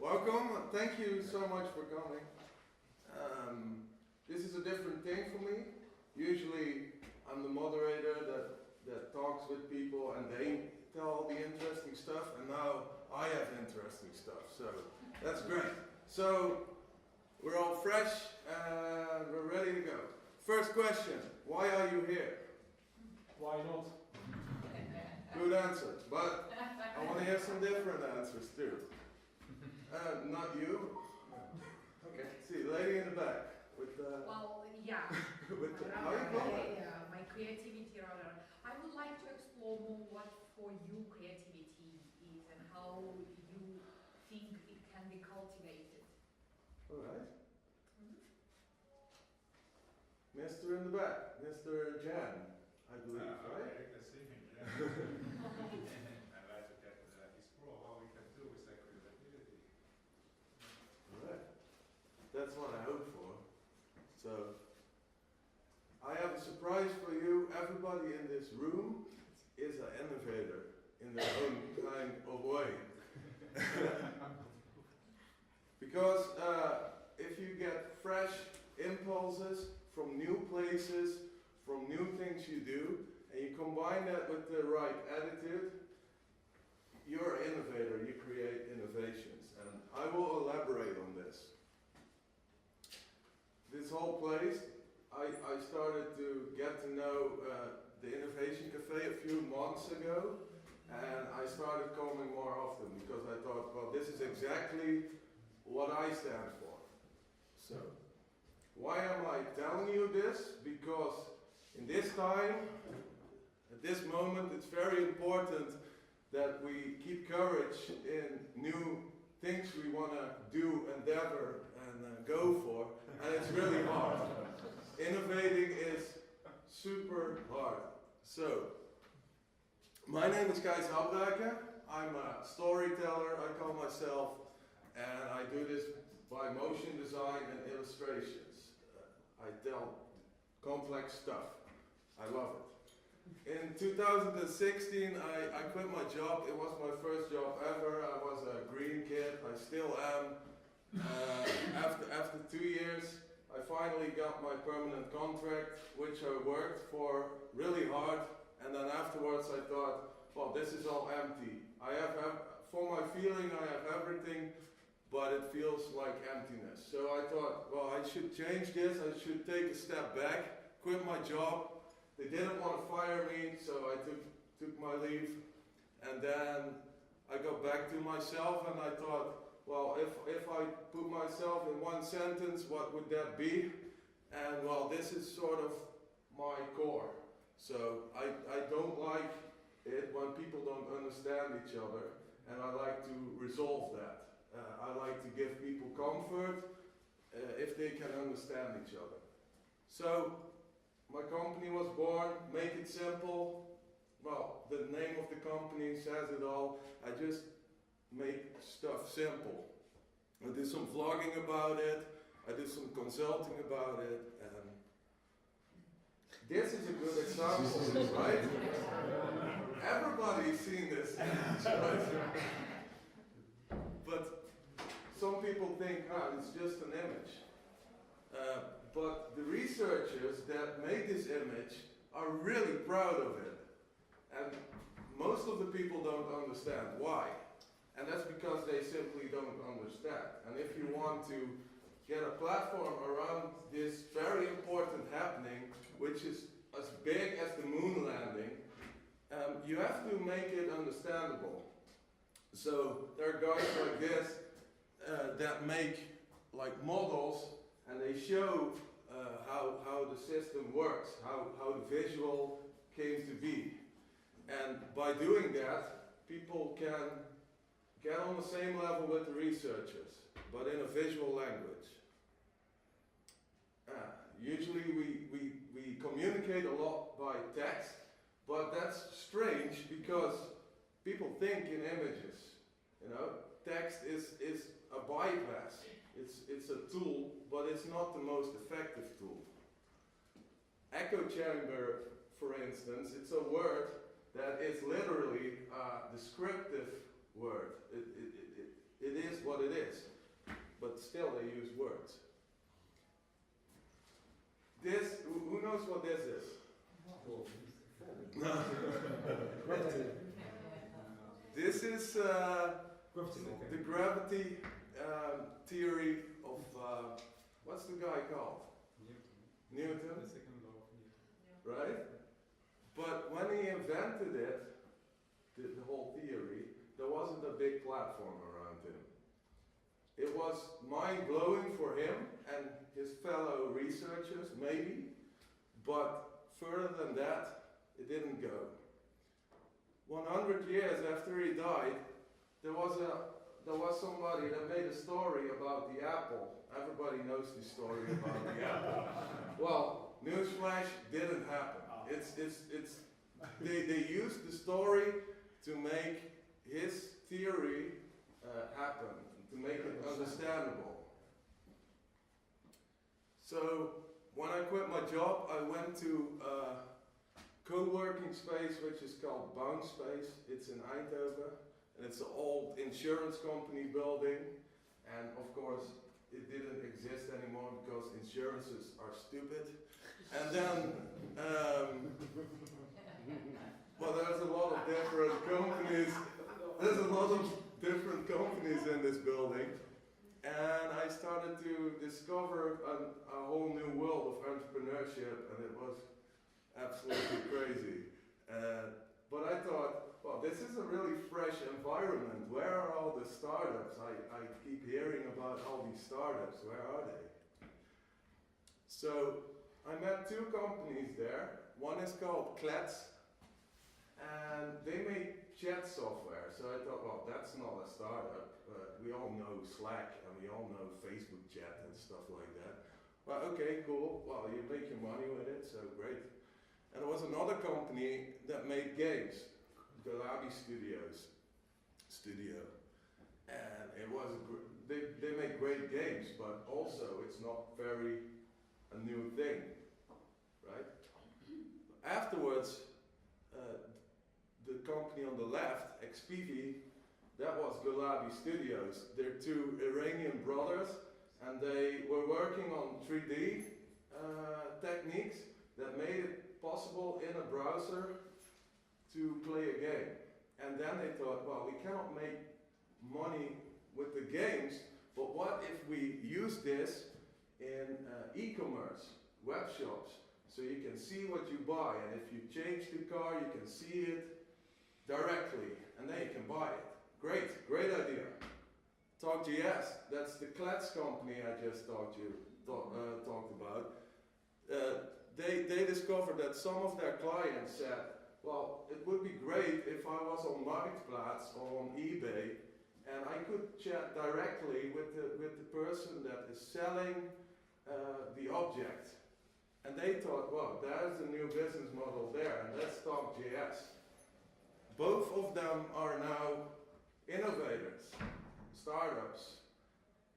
Welcome. Thank you so much for coming. This is a different thing for me. Usually I'm the moderator that talks with people and they tell all the interesting stuff, and now I have interesting stuff. So that's great. So we're all fresh and we're ready to go. First question, why are you here? Why not? Good answer, but I want to hear some different answers too. Not you. Okay, see, lady in the back with the. Well, yeah. With the, how you call it? My creativity rather. I would like to explore more what for you creativity is and how you think it can be cultivated. All right. Mr. in the back, Mr. Jan, I believe, right? Okay, let's see him, yeah. I'd like to get explore what we can do with that creativity. All right. That's what I hope for. So, I have a surprise for you. Everybody in this room is an innovator in their own kind of way. Because if you get fresh impulses from new places, from new things you do, and you combine that with the right attitude, you're an innovator, you create innovations. And I will elaborate on this. This whole place, I started to get to know the Innovation Café a few months ago, and I started coming more often because I thought, well, this is exactly what I stand for. So, why am I telling you this? Because in this time, at this moment, it's very important that we keep courage in new things we want to do, endeavor, and go for, and it's really hard. Innovating is super hard. So, my name is Gijs Habraken. I'm a storyteller, I call myself, and I do this by motion design and illustrations. I tell complex stuff. I love it. In 2016, I quit my job. It was my first job ever. I was a green kid. I still am. After 2 years, I finally got my permanent contract, which I worked for really hard. And then afterwards, I thought, well, this is all empty. For my feeling, I have everything, but it feels like emptiness. So I thought, well, I should change this. I should take a step back, quit my job. They didn't want to fire me, so I took my leave. And then I got back to myself and I thought, well, if I put myself in one sentence, what would that be? And well, this is sort of my core. So I don't like it when people don't understand each other, and I like to resolve that. I like to give people comfort if they can understand each other. So my company was born, make it simple. Well, the name of the company says it all. I just make stuff simple. I did some vlogging about it, I did some consulting about it, and this is a good example, right? Everybody's seen this image, right? But some people think, it's just an image. But the researchers that made this image are really proud of it. And most of the people don't understand why. And that's because they simply don't understand. And if you want to get a platform around this very important happening, which is as big as the moon landing, you have to make it understandable. So there are guys like this that make like models, and they show how the system works, how the visual came to be. And by doing that, people can get on the same level with the researchers, but in a visual language. Usually we communicate a lot by text, but that's strange because people think in images. You know, text is a bypass. It's a tool, but it's not the most effective tool. Echo chamber, for instance, it's a word that is literally a descriptive word. it is what it is. But still they use words. This, who knows what this is? No. This is the gravity theory of, what's the guy called? Newton. The second law of Newton. Right? But when he invented it, the whole theory, there wasn't a big platform around him. It was mind-blowing for him and his fellow researchers, maybe, but further than that, it didn't go. 100 years after he died, there was somebody that made a story about the apple. Everybody knows the story about the apple. Well, newsflash, didn't happen. They used the story to make his theory happen, to make it understandable. So when I quit my job, I went to a co-working space which is called Bounce Space. It's in Eindhoven, and it's an old insurance company building, and of course it didn't exist anymore because insurances are stupid. And then, well, there's a lot of different companies. There's a lot of different companies in this building, and I started to discover a whole new world of entrepreneurship, and it was absolutely crazy. But I thought, well, this is a really fresh environment. Where are all the startups? I keep hearing about all these startups. Where are they? So I met two companies there. One is called Klets, and they make chat software. So I thought, well, that's not a startup. We all know Slack and we all know Facebook chat and stuff like that. Well, okay, cool. Well, you make your money with it, so great. And there was another company that made games, Galabi Studio. And it was, they make great games, but also it's not very a new thing, right? Afterwards, the company on the left, XPV, that was Galabi Studios. They're two Iranian brothers, and they were working on 3D techniques that made it possible in a browser to play a game. And then they thought, well, we cannot make money with the games, but what if we use this in e-commerce, web shops, so you can see what you buy, and if you change the car, you can see it directly, and then you can buy it. Great idea. Talk.js, that's the Klets company I just talked about. They discovered that some of their clients said, well, it would be great if I was on Marktplaats or on eBay, and I could chat directly with the person that is selling the object. And they thought, well, there's a new business model there, and let's talk JS. Both of them are now innovators, startups,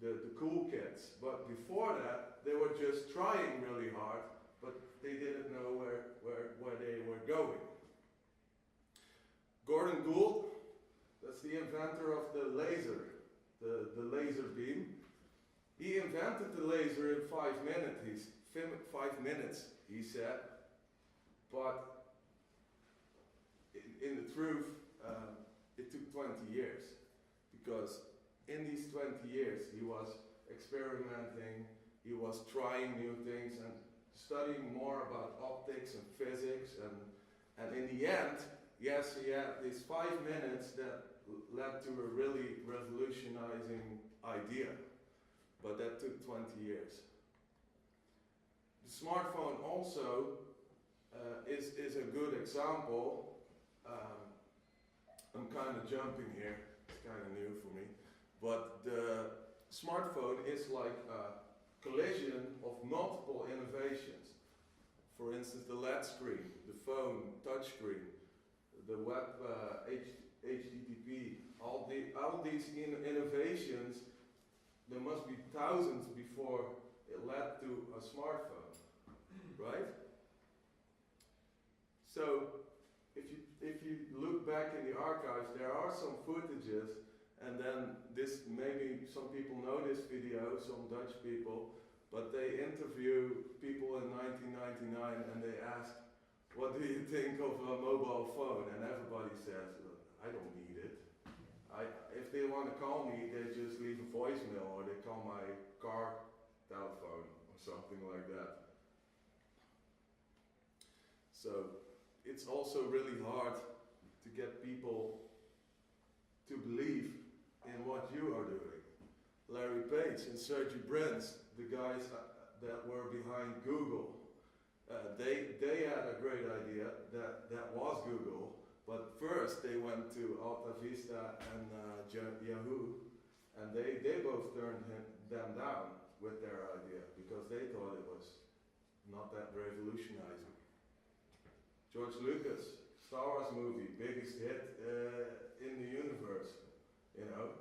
the cool kids. But before that, they were just trying really hard, but they didn't know where they were going. Gordon Gould, that's the inventor of the laser, the laser beam. He invented the laser in 5 minutes. 5 minutes, he said, but in the truth, it took 20 years, because in these 20 years he was experimenting, he was trying new things and studying more about optics and physics, and in the end, yes, he had these 5 minutes that led to a really revolutionizing idea, but that took 20 years. The smartphone also is a good example. I'm kind of jumping here, it's kind of new for me, but the smartphone is like a collision of multiple innovations. For instance, the LED screen, the phone, touch screen, the web, HTTP, all these innovations, there must be thousands before it led to a smartphone, right? So, if you look back in the archives, there are some footages And then this, maybe some people know this video, some Dutch people, but they interview people in 1999 and they ask, what do you think of a mobile phone? And everybody says, I don't need it. If they want to call me, they just leave a voicemail or they call my car telephone or something like that. So it's also really hard to get people to believe in what you are doing. Larry Page and Sergey Brin, the guys that were behind Google, they had a great idea that was Google, but first they went to Alta Vista and Yahoo, and they both turned them down with their idea because they thought it was not that revolutionizing. George Lucas, Star Wars movie, biggest hit in the universe, you know.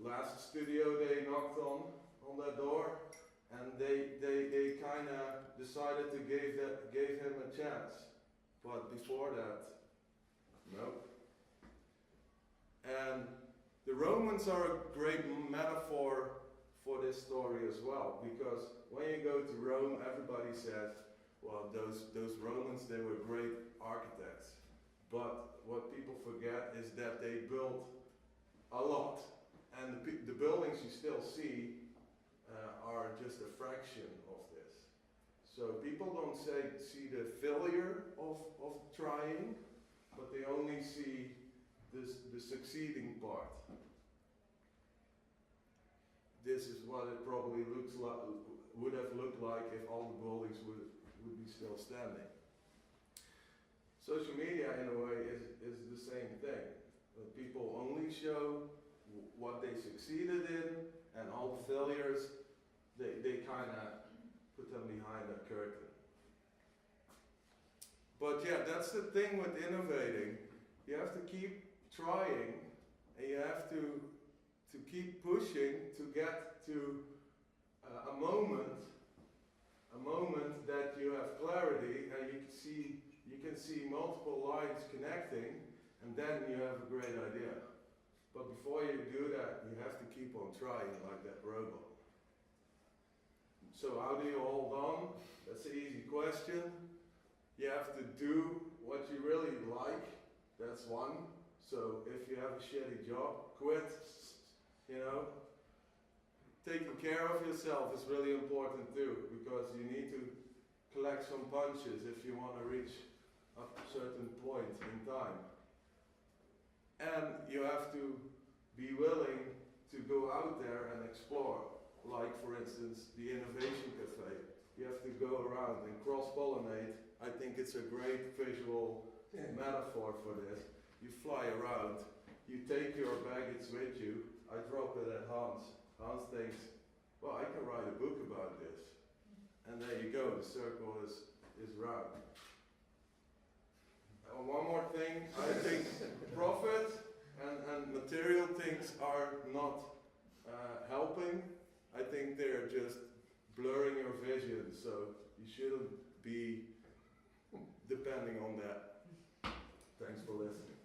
Last studio they knocked on that door, and they kind of decided to give him a chance. But before that, nope. And the Romans are a great metaphor for this story as well, because when you go to Rome, everybody says, well, those Romans, they were great architects. But what people forget is that they built a lot. And the buildings you still see are just a fraction of this. So people don't see the failure of trying, but they only see the succeeding part. This is what it probably would have looked like if all the buildings would be still standing. Social media, in a way, is the same thing. People only show what they succeeded in, and all the failures, they kind of put them behind a curtain. But yeah, that's the thing with innovating. You have to keep trying, and you have to keep pushing to get to a moment that you have clarity, and you can see multiple lines connecting, and then you have a great idea. But before you do that, you have to keep on trying like that robot. So how do you hold on? That's an easy question. You have to do what you really like. That's one. So if you have a shitty job, quit. You know, taking care of yourself is really important too, because you need to collect some punches if you want to reach a certain point in time. And you have to be willing to go out there and explore. Like, for instance, the Innovation Café. You have to go around and cross-pollinate. I think it's a great visual metaphor for this. You fly around, you take your baggage with you. I drop it at Hans. Hans thinks, well, I can write a book about this. And there you go, the circle is round. One more thing, I think profit and material things are not helping. I think they're just blurring your vision, so you shouldn't be depending on that. Thanks for listening.